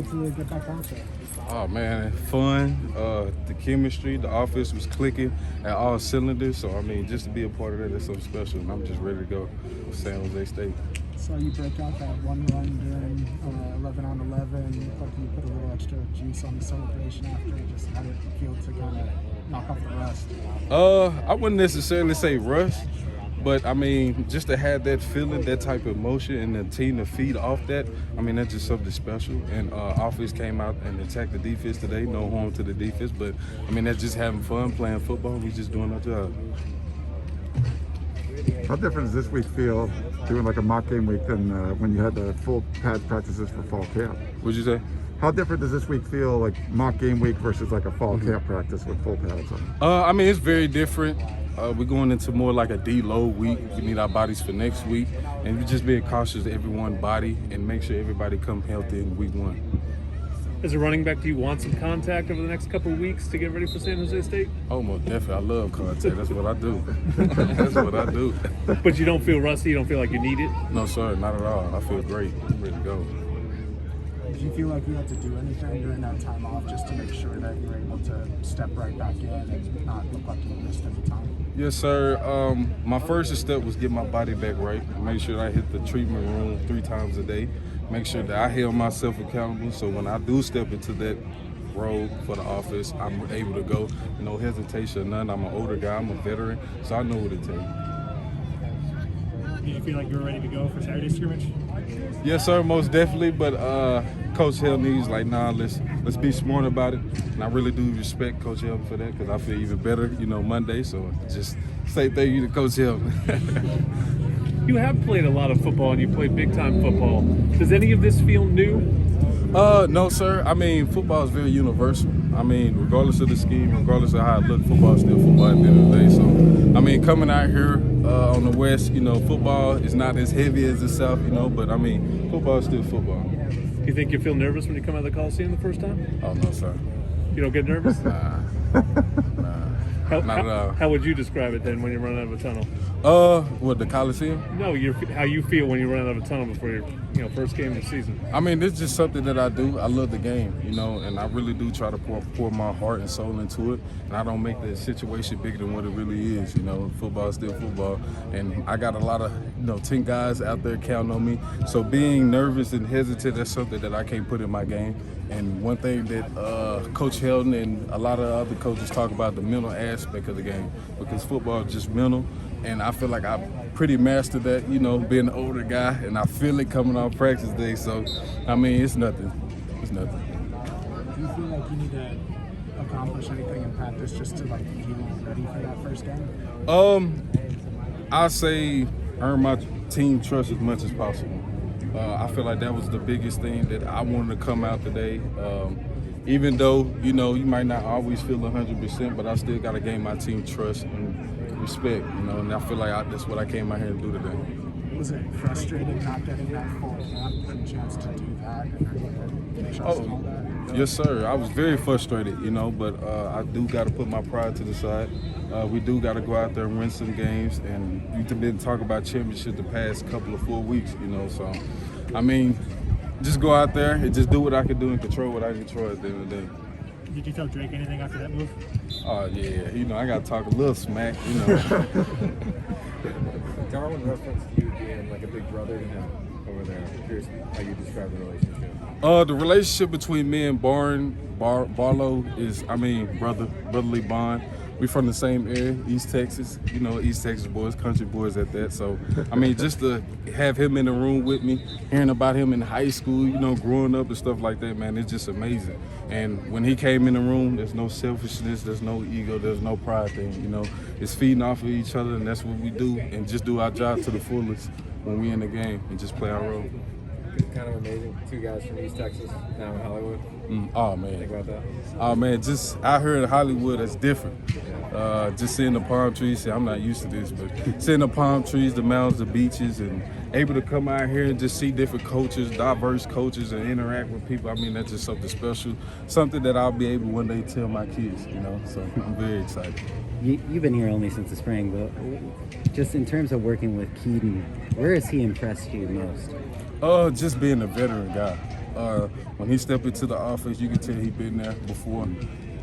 feel to get back out there? Oh man, fun. The chemistry, the offense was clicking at all cylinders. So I mean, just to be a part of that's something special. And I'm just ready to go with San Jose State. So you break out that one run during 11 on 11, but you put a little extra juice on the celebration after. Just how did it feel to kind of knock off the rust? I wouldn't necessarily say rust. But, I mean, just to have that feeling, that type of emotion, and the team to feed off that, I mean, that's just something special. And offense came out and attacked the defense today. No harm to the defense. But, I mean, that's just having fun, playing football. We just doing our job. How different does this week feel doing like a mock game week than when you had the full pad practices for fall camp? What'd you say? How different does this week feel, like mock game week versus like a fall camp practice with full pads on? I mean, it's very different. We're going into more like a deload week. We need our bodies for next week. And we're just being cautious of everyone's body and make sure everybody come healthy in week one. As a running back, do you want some contact over the next couple of weeks to get ready for San Jose State? Oh, most definitely. I love contact. That's what I do. That's what I do. But you don't feel rusty? You don't feel like you need it? No, sir. Not at all. I feel great. I'm ready to go. Did you feel like you had to do anything during that time off just to make sure that you were able to step right back in and not look like you missed any time? Yes, sir. My first step was get my body back right. Make sure that I hit the treatment room 3 times a day. Make sure that I held myself accountable. So when I do step into that role for the office, I'm able to go. No hesitation or none. I'm an older guy. I'm a veteran. So I know what it takes. Did you feel like you were ready to go for Saturday scrimmage? Yes, sir, most definitely. But Coach Hill needs let's be smart about it. And I really do respect Coach Hill for that because I feel even better, Monday. So just say thank you to Coach Hill. You have played a lot of football and you played big time football. Does any of this feel new? No, sir. I mean, football is very universal. I mean, regardless of the scheme, regardless of how it looks, football is still football at the end of the day. So, I mean, coming out here on the West, football is not as heavy as the South, but, I mean, football is still football. Do you think you feel nervous when you come out of the Coliseum the first time? Oh, no, sir. You don't get nervous? Nah. Not at all. How would you describe it then when you're running out of a tunnel? What, the Coliseum? No, how you feel when you run out of a tunnel before your first game of the season. I mean, it's just something that I do. I love the game, and I really do try to pour my heart and soul into it. And I don't make the situation bigger than what it really is. Football is still football. And I got a lot of, 10 guys out there counting on me. So being nervous and hesitant, that's something that I can't put in my game. And one thing that Coach Helton and a lot of other coaches talk about, the mental aspect of the game, because football is just mental. And I feel like I pretty mastered that, being an older guy, and I feel it coming off practice day. So, I mean, it's nothing. It's nothing. Do you feel like you need to accomplish anything in practice just to feel ready for that first game? I say earn my team trust as much as possible. I feel like that was the biggest thing that I wanted to come out today. Even though, you might not always feel 100%, but I still got to gain my team trust and respect, and I feel like that's what I came out here to do today. Was it frustrating not getting that full camp and chance to do that and finish off all that? Yes, sir. I was very frustrated, but I do got to put my pride to the side. We do got to go out there and win some games, and we've been talking about championship the past couple of 4 weeks, so, I mean, just go out there and just do what I can do and control what I can control at the end of the day. Did you tell Drake anything after that move? Oh, yeah. I the talk a little smack, Darwin referenced you being like a big brother to him over there. I'm curious how you describe the relationship. The relationship between me and Barlow is, brotherly bond. We from the same area, East Texas, East Texas boys, country boys at that. So, just to have him in the room with me, hearing about him in high school, growing up and stuff like that, man, it's just amazing. And when he came in the room, there's no selfishness, there's no ego, there's no pride thing, It's feeding off of each other, and that's what we do, and just do our job to the fullest when we in the game and just play our role. It's kind of amazing. 2 guys from East Texas, now in Hollywood. Oh, man. Think about that? Oh, man, just out here in Hollywood, that's different. Just seeing the palm trees. I'm not used to this, but seeing the palm trees, the mountains, the beaches, and able to come out here and just see different cultures, diverse cultures, and interact with people, that's just something special. Something that I'll be able one day to tell my kids, So I'm very excited. You've been here only since the spring, but just in terms of working with Keaton, where has he impressed you most? Just being a veteran guy. When he stepped into the office, you can tell he been there before.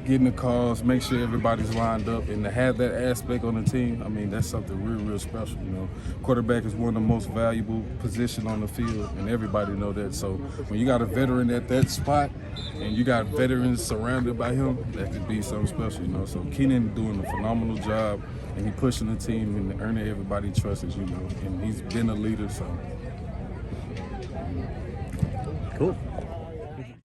Getting the calls, make sure everybody's lined up, and to have that aspect on the team, I mean, that's something real, real special. You know, quarterback is one of the most valuable position on the field, and everybody know that. So when you got a veteran at that spot, and you got veterans surrounded by him, that could be something special. You know, so Keenan doing a phenomenal job, and he pushing the team and earning everybody's trust, as you know, and he's been a leader. So Cool.